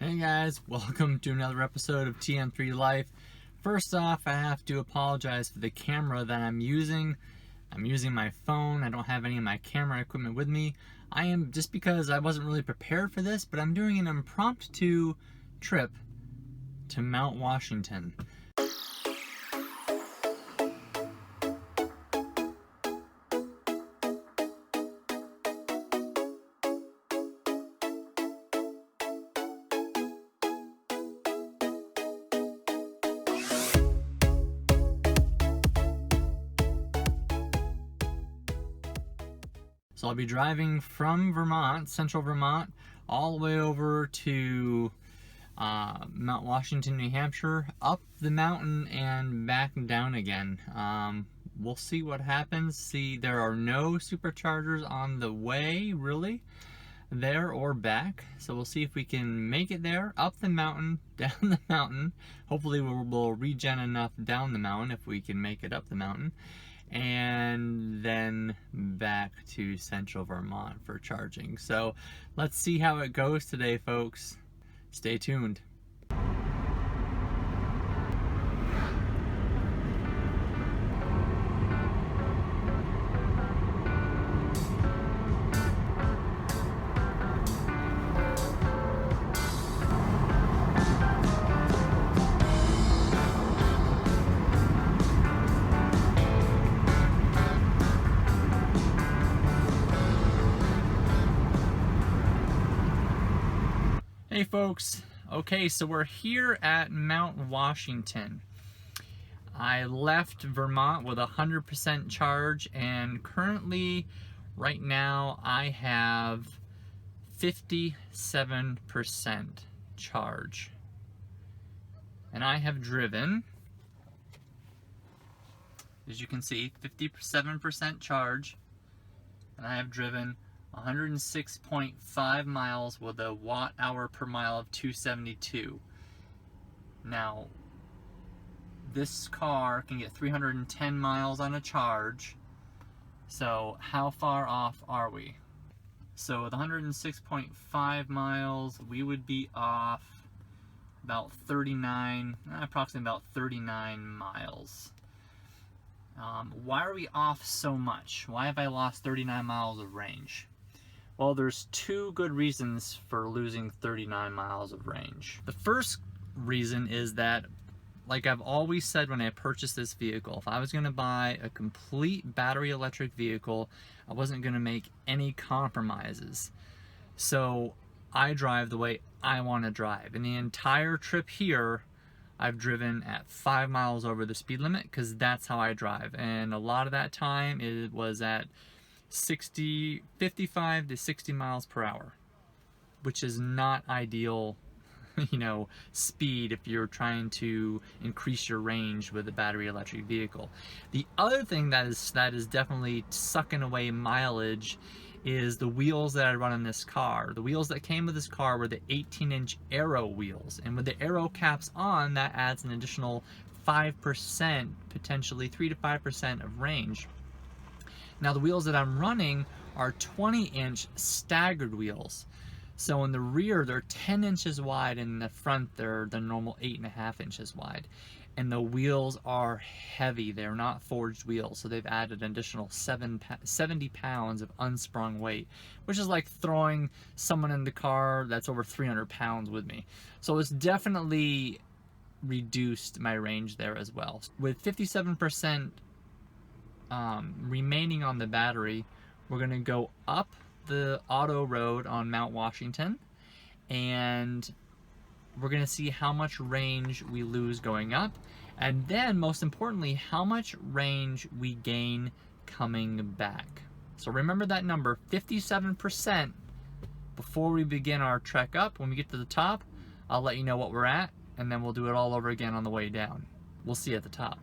Hey guys, welcome to another episode of TM3 Life. First off, I have to apologize for the camera that I'm using. I'm using my phone. I don't have any of my camera equipment with me. Just because I wasn't really prepared for this, but I'm doing an impromptu trip to Mount Washington. So I'll be driving from Vermont, central Vermont, all the way over to Mount Washington, New Hampshire, up the mountain and back down again. We'll see what happens. See, there are no superchargers on the way, really, there or back. So we'll see if we can make it there, up the mountain, down the mountain. Hopefully we'll regen enough down the mountain if we can make it up the mountain. And then back to central Vermont for charging. So let's see how it goes today, folks. Stay tuned. Hey folks, okay, so we're here at Mount Washington. I left Vermont with 100% charge, and currently, right now, I have 57% charge. And I have driven, as you can see, 57% charge, and I have driven 106.5 miles with a watt-hour per mile of 272. Now, this car can get 310 miles on a charge, so how far off are we? So with 106.5 miles, we would be off about 39, approximately about 39 miles. Why are we off so much? Why have I lost 39 miles of range? Well, there's two good reasons for losing 39 miles of range. The first reason is that, like I've always said when I purchased this vehicle, if I was going to buy a complete battery electric vehicle, I wasn't going to make any compromises. So I drive the way I want to drive. And the entire trip here, I've driven at 5 miles over the speed limit because that's how I drive. And a lot of that time it was at 55 to 60 miles per hour, which is not ideal, speed if you're trying to increase your range with a battery electric vehicle. The other thing that is definitely sucking away mileage is the wheels that I run in this car. The wheels that came with this car were the 18-inch Aero wheels, and with the Aero caps on, that adds an additional 5%, potentially 3 to 5% of range. Now the wheels that I'm running are 20-inch staggered wheels. So in the rear, they're 10 inches wide, and in the front, they're the normal 8.5 inches wide. And the wheels are heavy. They're not forged wheels, so they've added an additional 70 pounds of unsprung weight, which is like throwing someone in the car that's over 300 pounds with me. So it's definitely reduced my range there as well. With 57% remaining on the battery, we're going to go up the auto road on Mount Washington, and we're going to see how much range we lose going up, and then most importantly, how much range we gain coming back. So remember that number, 57%, before we begin our trek up. When we get to the top, I'll let you know what we're at, and then we'll do it all over again on the way down. We'll see you at the top.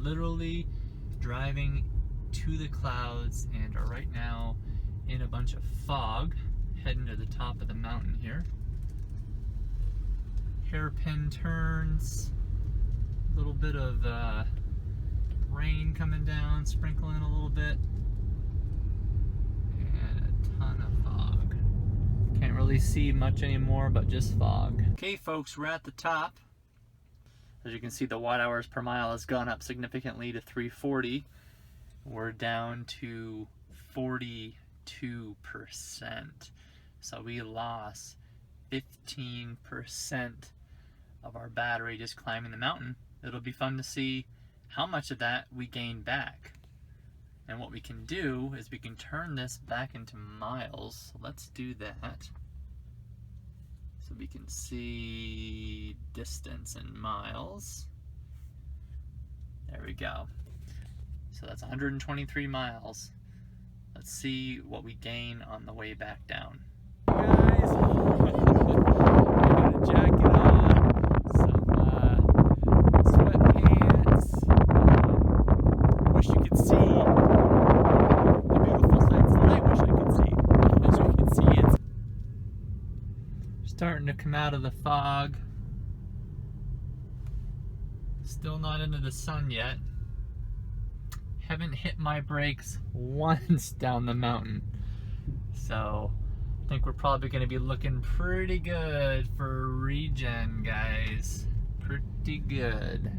literally driving to the clouds and are right now in a bunch of fog, heading to the top of the mountain here. Hairpin turns, a little bit of rain coming down, sprinkling a little bit, and a ton of fog. Can't really see much anymore, but just fog. Okay folks, we're at the top. As you can see, the watt hours per mile has gone up significantly to 340. We're down to 42%. So we lost 15% of our battery just climbing the mountain. It'll be fun to see how much of that we gain back. And what we can do is we can turn this back into miles. So let's do that. So we can see distance in miles. There we go. So that's 123 miles. Let's see what we gain on the way back down. Guys, I got a jacket on, some sweatpants. Wish you could see the beautiful sights that I wish I could see. As you can see, it's starting to come out of the fog. Still not into the sun yet. Haven't hit my brakes once down the mountain. So I think we're probably going to be looking pretty good for regen, guys. Pretty good.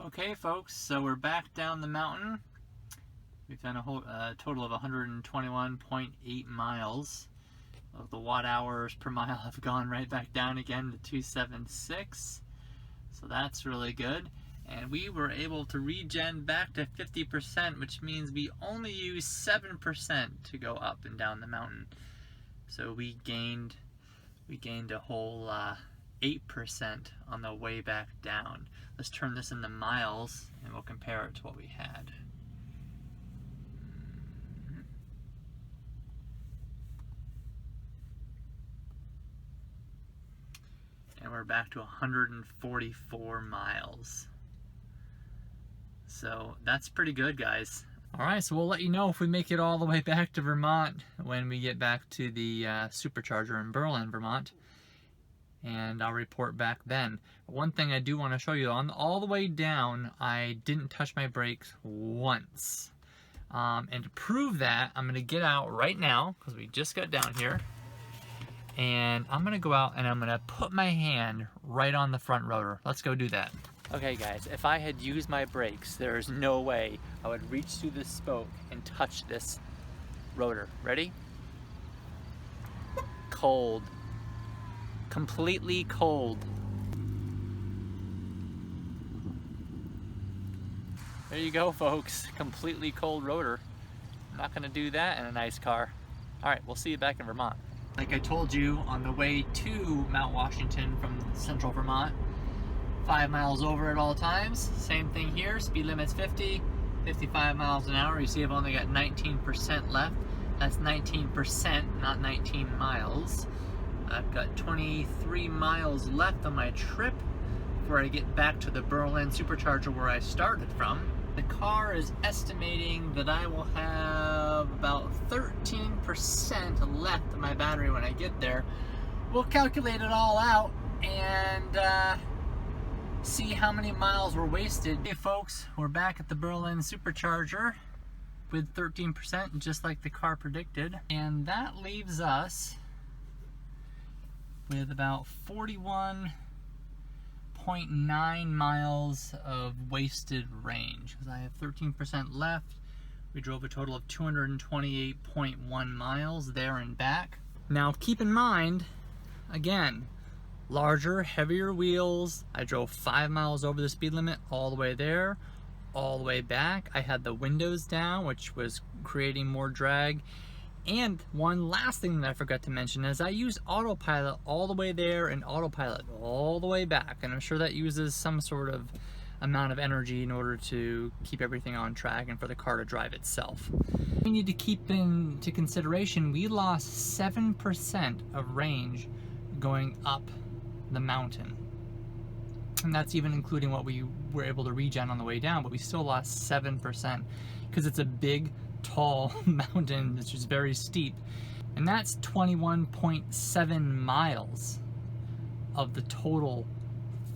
Okay folks, so we're back down the mountain. We've done a total of 121.8 miles. Of the watt hours per mile have gone right back down again to 276. So that's really good. And we were able to regen back to 50%, which means we only used 7% to go up and down the mountain. So we gained a whole 8% on the way back down. Let's turn this into miles and we'll compare it to what we had. And we're back to 144 miles. So that's pretty good, guys. Alright, so we'll let you know if we make it all the way back to Vermont when we get back to the supercharger in Berlin, Vermont. And I'll report back then. One thing I do want to show you, on all the way down, I didn't touch my brakes once. And to prove that, I'm going to get out right now, because we just got down here. And I'm going to go out and I'm going to put my hand right on the front rotor. Let's go do that. Okay guys, if I had used my brakes, there's no way I would reach through this spoke and touch this rotor. Ready? Cold. Completely cold. There you go, folks. Completely cold rotor. I'm not gonna do that in a nice car. All right, we'll see you back in Vermont. Like I told you, on the way to Mount Washington from central Vermont, 5 miles over at all times. Same thing here, speed limit's 50, 55 miles an hour. You see I've only got 19% left. That's 19%, not 19 miles. I've got 23 miles left on my trip before I get back to the Berlin supercharger where I started from. The car is estimating that I will have about 13% left of my battery when I get there. We'll calculate it all out and see how many miles were wasted. Hey folks, we're back at the Berlin supercharger with 13%, just like the car predicted. And that leaves us with about 41.5 28.9 miles of wasted range because I have 13% left. We drove a total of 228.1 miles there and back. Now keep in mind, again, larger, heavier wheels. I drove 5 miles over the speed limit all the way there, all the way back. I had the windows down, which was creating more drag. And one last thing that I forgot to mention is I used autopilot all the way there and autopilot all the way back. And I'm sure that uses some sort of amount of energy in order to keep everything on track and for the car to drive itself. We need to keep into consideration we lost 7% of range going up the mountain. And that's even including what we were able to regen on the way down, but we still lost 7% because it's a big, tall mountain which is very steep. And that's 21.7 miles of the total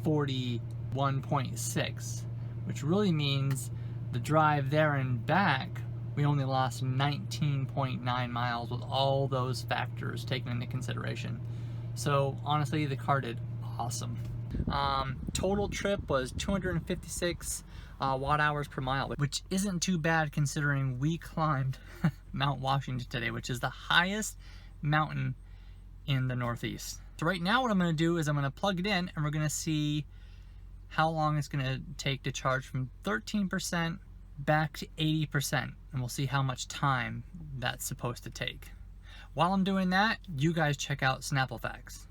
41.6, which really means the drive there and back we only lost 19.9 miles with all those factors taken into consideration. So honestly, the car did awesome. Total trip was 256 watt hours per mile, which isn't too bad considering we climbed Mount Washington today, which is the highest mountain in the Northeast. So right now what I'm going to do is I'm going to plug it in and we're going to see how long it's going to take to charge from 13% back to 80%, and we'll see how much time that's supposed to take. While I'm doing that, you guys check out Snapple Facts.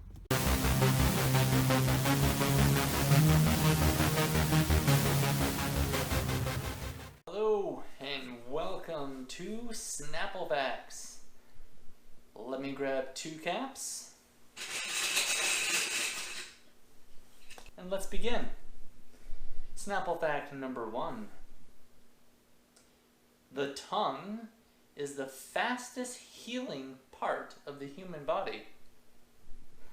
Hello and welcome to Snapple Facts. Let me grab 2 caps and let's begin. Snapple fact number 1. The tongue is the fastest healing part of the human body.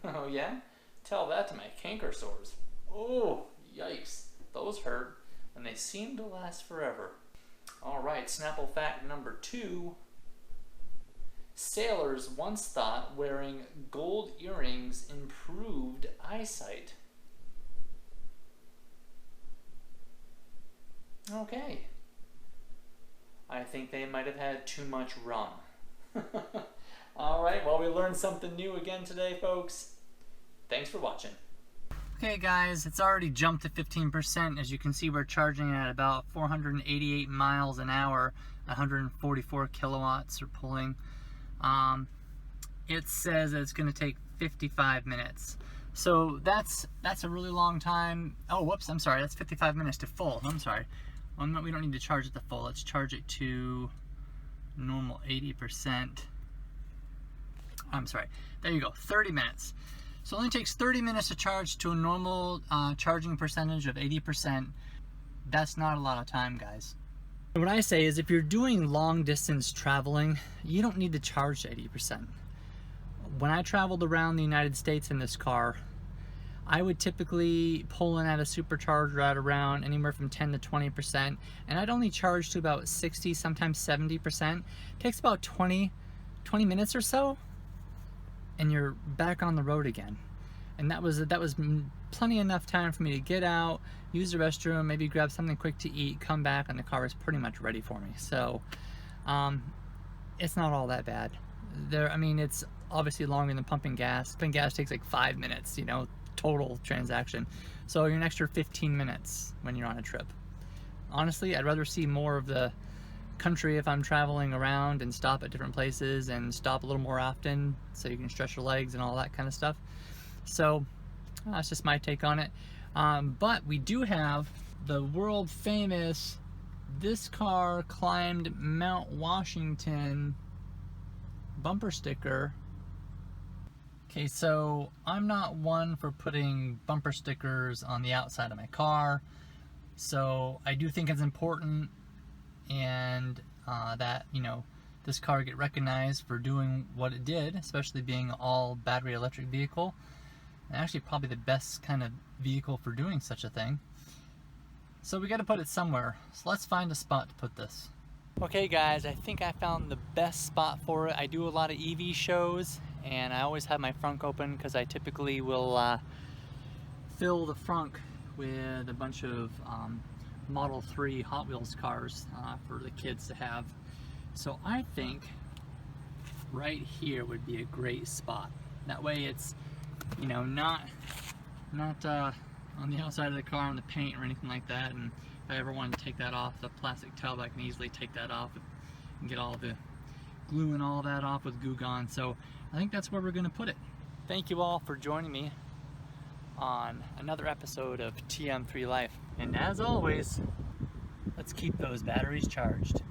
Oh yeah? Tell that to my canker sores. Oh, yikes. Those hurt and they seem to last forever. Alright, Snapple fact number 2. Sailors once thought wearing gold earrings improved eyesight. Okay. I think they might have had too much rum. Alright, well, we learned something new again today, folks. Thanks for watching. Okay guys, it's already jumped to 15%. As you can see, we're charging at about 488 miles an hour, 144 kilowatts are pulling. It says that it's going to take 55 minutes. So that's a really long time. Oh, whoops, I'm sorry. That's 55 minutes to full. I'm sorry. Well, we don't need to charge it to full. Let's charge it to normal 80%. I'm sorry. There you go. 30 minutes. So it only takes 30 minutes to charge to a normal charging percentage of 80%. That's not a lot of time, guys. What I say is if you're doing long distance traveling, you don't need to charge to 80%. When I traveled around the United States in this car, I would typically pull in at a supercharger at around anywhere from 10 to 20%, and I'd only charge to about 60, sometimes 70%. It takes about 20 minutes or so, and you're back on the road again. And that was plenty enough time for me to get out, use the restroom, maybe grab something quick to eat, come back, and the car is pretty much ready for me. So it's not all that bad. I mean, it's obviously longer than pumping gas. Pumping gas takes like 5 minutes, you know, total transaction. So you're an extra 15 minutes when you're on a trip. Honestly, I'd rather see more of the country if I'm traveling around and stop at different places and stop a little more often so you can stretch your legs and all that kind of stuff. So that's just my take on it. But we do have the world famous "This car climbed Mount Washington" bumper sticker. Okay, so I'm not one for putting bumper stickers on the outside of my car, so I do think it's important and that, you know, this car get recognized for doing what it did, especially being an all battery electric vehicle, and actually probably the best kind of vehicle for doing such a thing. So we got to put it somewhere, so let's find a spot to put this. Okay guys, I think I found the best spot for it. I do a lot of EV shows and I always have my frunk open because I typically will fill the frunk with a bunch of Model 3 Hot Wheels cars for the kids to have. So I think right here would be a great spot. That way it's, you know, not on the outside of the car on the paint or anything like that. And if I ever wanted to take that off the plastic tub, I can easily take that off and get all the glue and all that off with Goo Gone. So I think that's where we're going to put it. Thank you all for joining me on another episode of TM3 Life. And as always, let's keep those batteries charged.